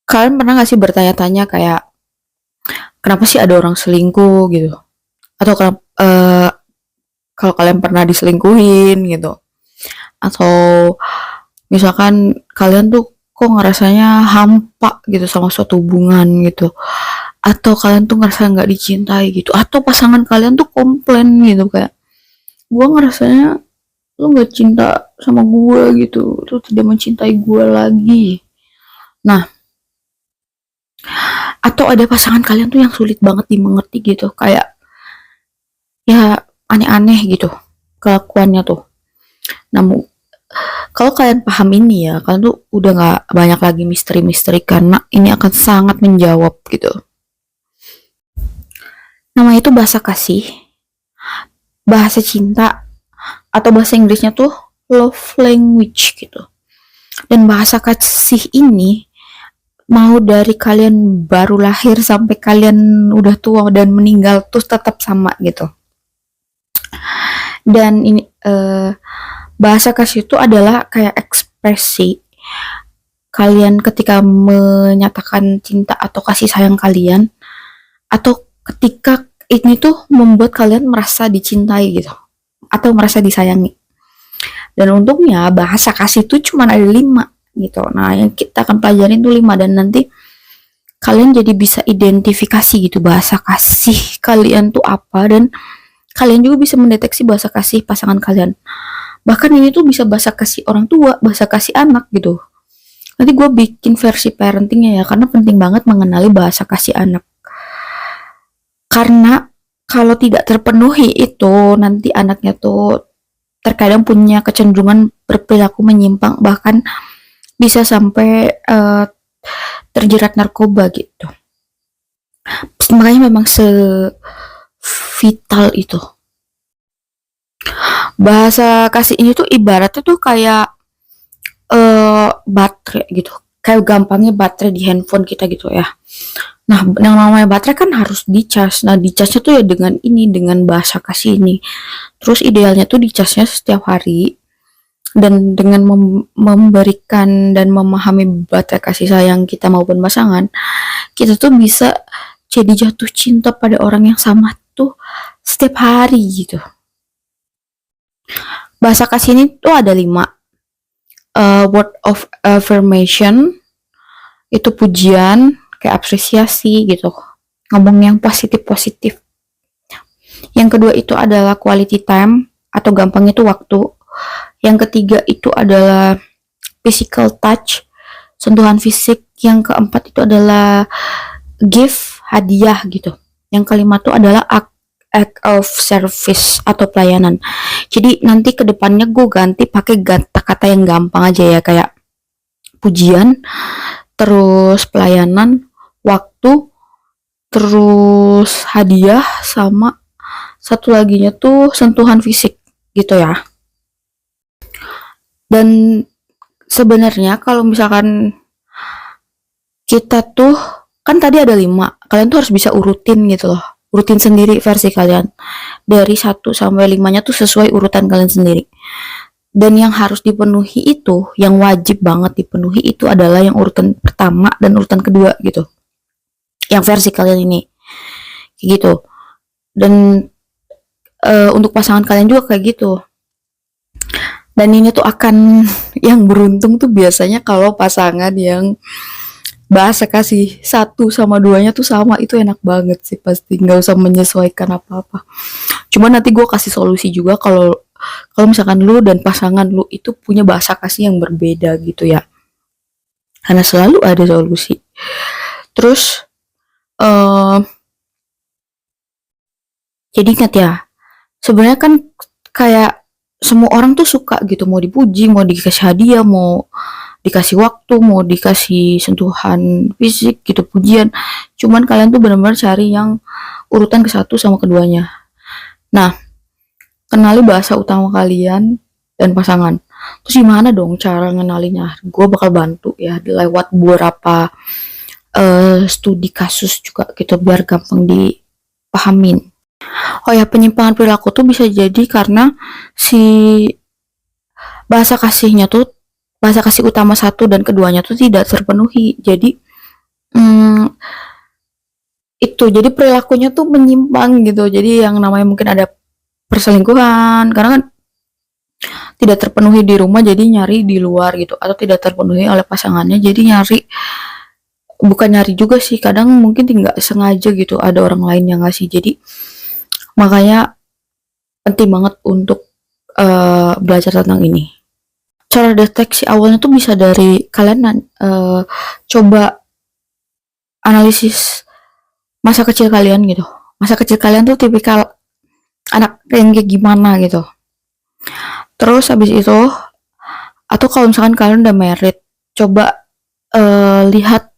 Kalian pernah gak sih bertanya-tanya kayak kenapa sih ada orang selingkuh gitu? Atau kalau kalian pernah diselingkuhin gitu? Atau misalkan kalian tuh kok ngerasanya hampa gitu sama suatu hubungan gitu? Atau kalian tuh ngerasa nggak dicintai gitu? Atau pasangan kalian tuh komplain gitu kayak gue ngerasanya lu nggak cinta sama gue gitu, lu tidak mencintai gue lagi. Nah, atau ada pasangan kalian tuh yang sulit banget dimengerti gitu, kayak ya aneh-aneh gitu kelakuannya tuh. Namun kalau kalian paham ini ya, kalian tuh udah nggak banyak lagi misteri-misteri karena ini akan sangat menjawab gitu. Nama itu bahasa kasih, bahasa cinta, atau bahasa Inggrisnya tuh love language gitu. Dan bahasa kasih ini mau dari kalian baru lahir sampai kalian udah tua dan meninggal tuh tetap sama gitu. Dan ini bahasa kasih itu adalah kayak ekspresi kalian ketika menyatakan cinta atau kasih sayang kalian, atau ketika ini tuh membuat kalian merasa dicintai gitu atau merasa disayangi. Dan untungnya bahasa kasih itu cuma ada 5 gitu. Nah, yang kita akan pelajarin tuh 5, dan nanti kalian jadi bisa identifikasi gitu bahasa kasih kalian tuh apa, dan kalian juga bisa mendeteksi bahasa kasih pasangan kalian. Bahkan ini tuh bisa bahasa kasih orang tua, bahasa kasih anak gitu. Nanti gue bikin versi parentingnya ya, karena penting banget mengenali bahasa kasih anak. Karena kalau tidak terpenuhi itu, nanti anaknya tuh terkadang punya kecenderungan berperilaku menyimpang, bahkan bisa sampai terjerat narkoba gitu. Makanya memang vital itu. Bahasa kasih ini tuh ibaratnya tuh kayak baterai gitu. Kayak gampangnya baterai di handphone kita gitu ya. Nah, yang namanya baterai kan harus dicas. Nah, dicasnya tuh ya dengan bahasa kasih ini. Terus idealnya tuh dicasnya setiap hari, dan dengan memberikan dan memahami baterai kasih sayang kita maupun pasangan, kita tuh bisa jadi jatuh cinta pada orang yang sama tuh setiap hari gitu. Bahasa kasih ini tuh ada 5. Word of affirmation, itu pujian, kayak apresiasi gitu. Ngomong yang positif-positif. Yang kedua itu adalah quality time, atau gampang itu waktu. Yang ketiga itu adalah physical touch, sentuhan fisik. Yang keempat itu adalah gift, hadiah gitu. Yang kelima itu adalah act of service atau pelayanan. Jadi nanti kedepannya gue ganti pakai kata-kata yang gampang aja ya, kayak pujian, terus pelayanan, waktu, terus hadiah, sama satu laginya tuh sentuhan fisik gitu ya. Dan sebenarnya kalau misalkan kita tuh kan tadi ada 5, kalian tuh harus bisa urutin gitu loh, urutin sendiri versi kalian dari 1 sampai 5-nya tuh sesuai urutan kalian sendiri. Dan yang harus dipenuhi itu, yang wajib banget dipenuhi itu adalah yang urutan pertama dan urutan kedua gitu, yang versi kalian ini kayak gitu. Dan untuk pasangan kalian juga kayak gitu. Dan ini tuh akan yang beruntung tuh biasanya kalau pasangan yang bahasa kasih 1 sama 2-nya tuh sama, itu enak banget sih, pasti nggak usah menyesuaikan apa-apa. Cuma nanti gue kasih solusi juga kalau kalau misalkan lu dan pasangan lu itu punya bahasa kasih yang berbeda gitu ya, karena selalu ada solusi. Terus jadi ingat ya, sebenarnya kan kayak semua orang tuh suka gitu, mau dipuji, mau dikasih hadiah, mau dikasih waktu, mau dikasih sentuhan fisik gitu, pujian. Cuman kalian tuh benar-benar cari yang urutan ke-1 sama keduanya. Nah, kenali bahasa utama kalian dan pasangan. Terus gimana dong cara ngenalinya? Gue bakal bantu ya lewat beberapa studi kasus juga gitu, biar gampang dipahamin. Oh ya, penyimpangan perilaku tuh bisa jadi karena si bahasa kasihnya tuh, bahasa kasih utama 1 dan keduanya tuh tidak terpenuhi. Jadi mmm, itu, jadi perilakunya tuh menyimpang gitu. Jadi yang namanya mungkin ada perselingkuhan, karena kan tidak terpenuhi di rumah jadi nyari di luar gitu, atau tidak terpenuhi oleh pasangannya jadi nyari, bukan nyari juga sih, kadang mungkin nggak sengaja gitu ada orang lain yang ngasih. Jadi makanya penting banget untuk belajar tentang ini. Cara deteksi awalnya tuh bisa dari kalian coba analisis masa kecil kalian gitu. Masa kecil kalian tuh tipikal anak yang kayak gimana gitu. Terus habis itu, atau kalau misalkan kalian udah married, coba lihat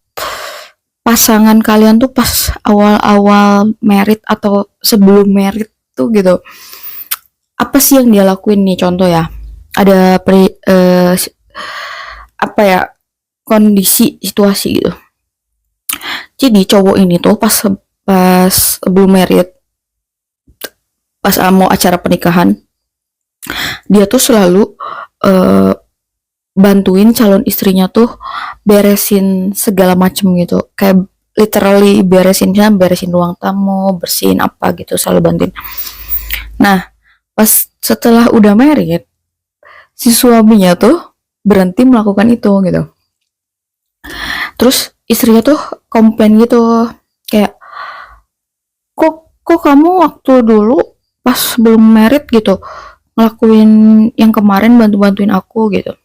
pasangan kalian tuh pas awal-awal married atau sebelum married tuh gitu. Apa sih yang dia lakuin nih, contoh ya. Ada apa ya, kondisi situasi gitu. Jadi cowok ini tuh pas belum married, pas mau acara pernikahan, dia tuh selalu uh, bantuin calon istrinya tuh beresin segala macem gitu, kayak literally beresin ruang tamu, bersihin apa gitu, selalu bantuin. Nah, pas setelah udah married, si suaminya tuh berhenti melakukan itu gitu. Terus istrinya tuh komplain gitu, kayak kok kamu waktu dulu pas belum married gitu ngelakuin yang kemarin, bantu-bantuin aku gitu.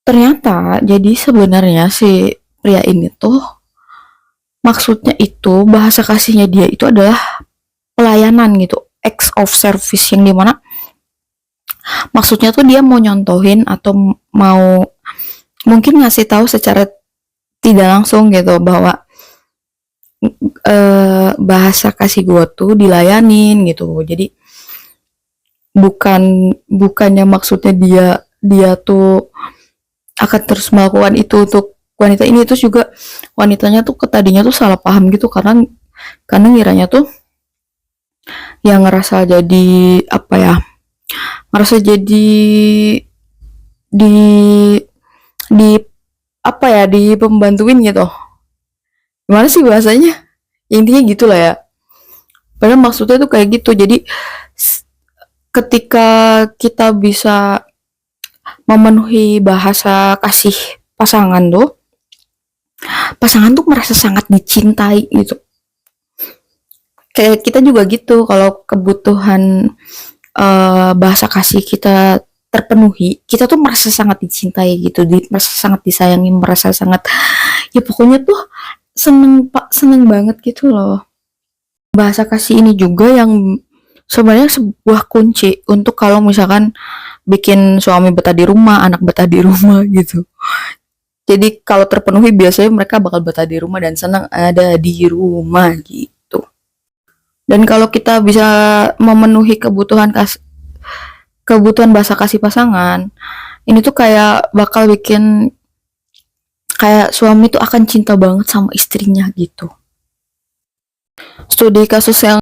Ternyata jadi sebenarnya si pria ini tuh maksudnya itu, bahasa kasihnya dia itu adalah pelayanan gitu, acts of service, yang dimana maksudnya tuh dia mau nyontohin atau mau mungkin ngasih tahu secara tidak langsung gitu bahwa bahasa kasih gue tuh dilayanin gitu. Jadi bukannya maksudnya dia tuh akan terus melakukan itu untuk wanita ini. Terus juga wanitanya tuh tadinya tuh salah paham gitu, karena ngiranya tuh yang ngerasa jadi apa ya, ngerasa jadi di di apa ya, di pembantuin gitu. Gimana sih bahasanya, ya, intinya gitulah ya. Padahal maksudnya tuh kayak gitu. Jadi ketika kita bisa memenuhi bahasa kasih pasangan tuh merasa sangat dicintai gitu. Kayak kita juga gitu, kalau kebutuhan bahasa kasih kita terpenuhi, kita tuh merasa sangat dicintai gitu, merasa sangat disayangi, merasa sangat, ya pokoknya tuh seneng banget gitu loh. Bahasa kasih ini juga yang sebenarnya sebuah kunci untuk kalau misalkan bikin suami betah di rumah, anak betah di rumah gitu. Jadi kalau terpenuhi biasanya mereka bakal betah di rumah dan senang ada di rumah gitu. Dan kalau kita bisa memenuhi kebutuhan bahasa kasih pasangan, ini tuh kayak bakal bikin kayak suami tuh akan cinta banget sama istrinya gitu. Studi kasus yang